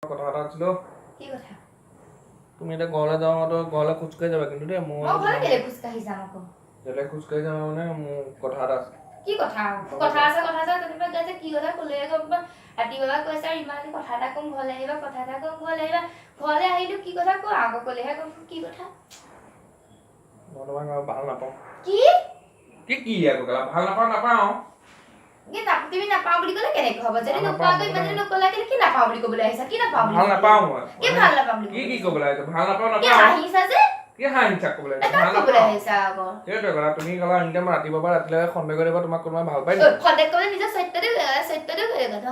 কথা এটা আছিল কি কথা তুমি এটা ঘৰলৈ যাওঁ তো ঘৰলৈ খোজকাঢ়ি যাবা কিন্তু দেই মই ঘৰলৈ কেলে খোজকাঢ়ি যাম আকৌ যেলে খোজকাঢ়ি যাবা মানে মোৰ কথা এটা আছে কি কথা কথা আছে তেনেকুৱা গাইছে কি কথা ক'লে গম ৰাতিপুৱা কৈছে আৰু ইমান কথা এটা কম ঘৰলৈ আহিবা কথা এটা কম ঘৰলৈ আহিবা ঘৰলৈ আহিলো কি কথা কোৱা আকৌ ক'লেহে কম কি কথা মই তোমাক ভাল নাপাওঁ কি কি আকৌ ভাল নাপাওঁ কি তুমি নাপাওঁ বুলি ক'লে কেনেকৈ হ'ব যদি নোপোৱাকৈ ইমান দিন নক'লা কেলে কি নাপাওঁ বুলি ক'বলৈ আহিছা কি নাপাওঁ ভাল নাপাওঁ মই কি ভাল নাপাওঁ বুলি কি ক'বলৈ আহিছা ভাল নাপাওঁ কি হাঁহিছা যে কি হাঁহিছা ক'বলৈ এটা ক'বলৈ আহিছা আকৌ সেইটোৱে কথা তুমি ক'লা একদম ৰাতিপুৱাৰ পৰা ৰাতিলৈকে সন্দেহ কৰিব তোমাক কোনোবাই ভাল পায় সন্দেহ কৰিলে নিজৰ চৰিত্ৰটো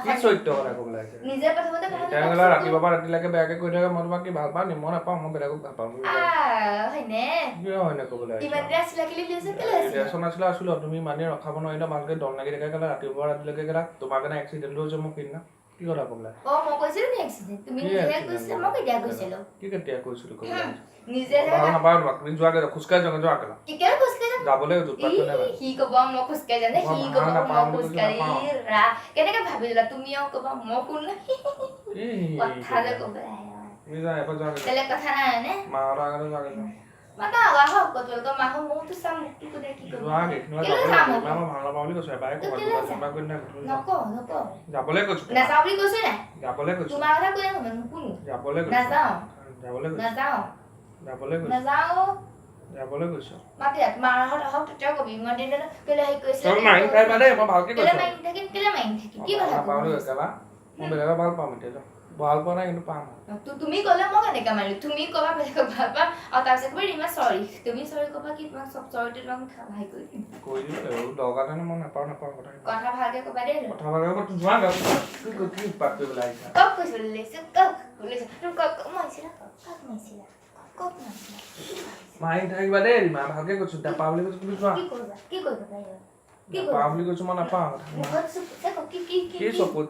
কি চৰিত্ৰ কথা ক'বলৈ আহিছে নিজে প্ৰথমতে তেওঁ ক'লা ৰাতিপুৱাৰ পৰা ৰাতিলৈকে বেয়াকৈ কৈ থাকে মই তোমাক কি ভাল পাওঁ নি মই নাপাওঁ মই বেলেগক ভাল পাওঁ হয়নে কিয় হয়নে ক'বলৈ আহিছা ইমান দিন আছিলা কেলে লৈছে কেলে আছিলা আছিলো তুমি মানে ৰখাব নোৱাৰিলা ভালকে দল লাগি থাকে ক'লা ৰাতিপুৱাৰ পৰা ৰাতিলৈকে ক'লা তোমাৰ কাৰণে এক্সিডেণ্ট হৈছে মোক সেইদিনা কি কথা ক'বলৈ মই কৈছিলো নি এক্সিডেণ্ট তুমি নিজে কৈছিলা মই কেতিয়া কৈছিলো কি কেতিয়া কৈছিলো ক'বলৈ নিজে ভাল নাপাওঁ তোমাক তুমি যোৱাকে খোজকাঢ়ি যোৱা ক'লা কি কেলে খোজকাঢ়ি যাবলৈ জোপাটো নাই সি ক'ব মই খোজকাঢ়ি যাম সি ক'ব মই খোজকাঢ়ি ৰা কেনেকে ভাবিলা তুমিও ক'বা মই কোন কথা যে ক'ব তুমি যোৱা এবাৰ যোৱা বেলেগ কথা নাই নে মাহঁতৰ আগতে যোৱাকে মাতা আহক কতলক মাহো মোৰটো চাম কি কোনে কি কৰিব যোৱাকে কেলে যাম মই ভাল নাপাওঁ বুলি কৈছো এবাৰে যাবলৈ কৈছো নাযাওঁ বুলি কৈছো নাই যাবলৈ কৈছো তোমাৰ কথা কোনে শুনে নুশুনো যাবলৈ কৈছো নাযাওঁ যাবলৈ কৈছো নাযাওঁ যাবলৈ কৈছো নাযাওঁ যাবলৈ কৈছো মাতি মাহঁত আহক তেতিয়াও কবি মই দিন কেলে হেৰি কৈছে তই মাইন খাইবা দেই মই ভালকে কৈছো কেলে মাইন থাকিম কি কথা নাপাওঁ বুলি কৈছা বা মই বেলেগক ভাল পাওঁ এতিয়া ভাল পোৱা নাই কিন্তু পাম তুমি ক'লে মই কেনেকৈ মাৰিলো তুমি ক'বা বেলেগক ভাল পা আৰু তাৰপিছত ক'বা ৰিমা চৰি তুমি চৰি ক'বা কি তোমাক চব চৰিটো তোমাক ভাই কৰি দিম কৈ দিম দৰকাৰ নাই মই নাপাওঁ কথা ভালকে ক'বা দেই কথা ভালকে মই যোৱা গা কি উৎপাত কৰিবলৈ আহিছা কক কৈছো লৈছো কক লৈছো তুমি কক মাৰিছিলা কক মাৰিছিলা কক মাৰিছিলা মাৰি থাকিবা দেই ৰিমা ভালকে কৈছো নাপাওঁ বুলি কৈছো তুমি যোৱা কি কৰিবা পাৰিবা নাপাওঁ বুলি কৈছো মই নাপাওঁ কি চকুত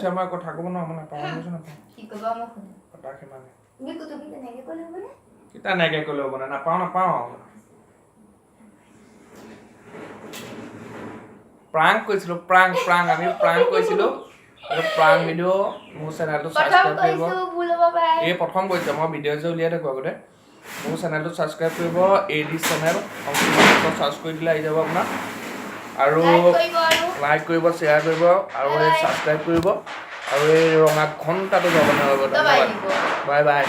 চাই মই কথা ক'ব নোৱাৰো মই নাপাওঁ কৈছো নাপাওঁ কি ক'বা মই শুনো কথা সিমানে তুমি তেনেকে ক'লে হ'বনে কি তেনেকে ক'লে হ'ব নে নাপাওঁ প্ৰাংক কৰিছিলো প্ৰাংক আমি প্ৰাংক কৰিছিলো প্ৰাংক ভিডিঅ' মোৰ চেনেলটো ছাবস্ক্ৰাইব কৰিব এই প্ৰথম কৈছে মই ভিডিঅ' যে উলিয়াই থাকোঁ আগতে মোৰ চেনেলটো ছাবস্ক্ৰাইব কৰিব AD চেনেল চাৰ্চ কৰি দিলে আহি যাব আপোনাক আৰু লাইক কৰিব শ্বেয়াৰ কৰিব আৰু এই ছাবস্ক্ৰাইব কৰিব আৰু এই ৰঙা ঘণ্টাটো যাব ধন্যবাদ বাই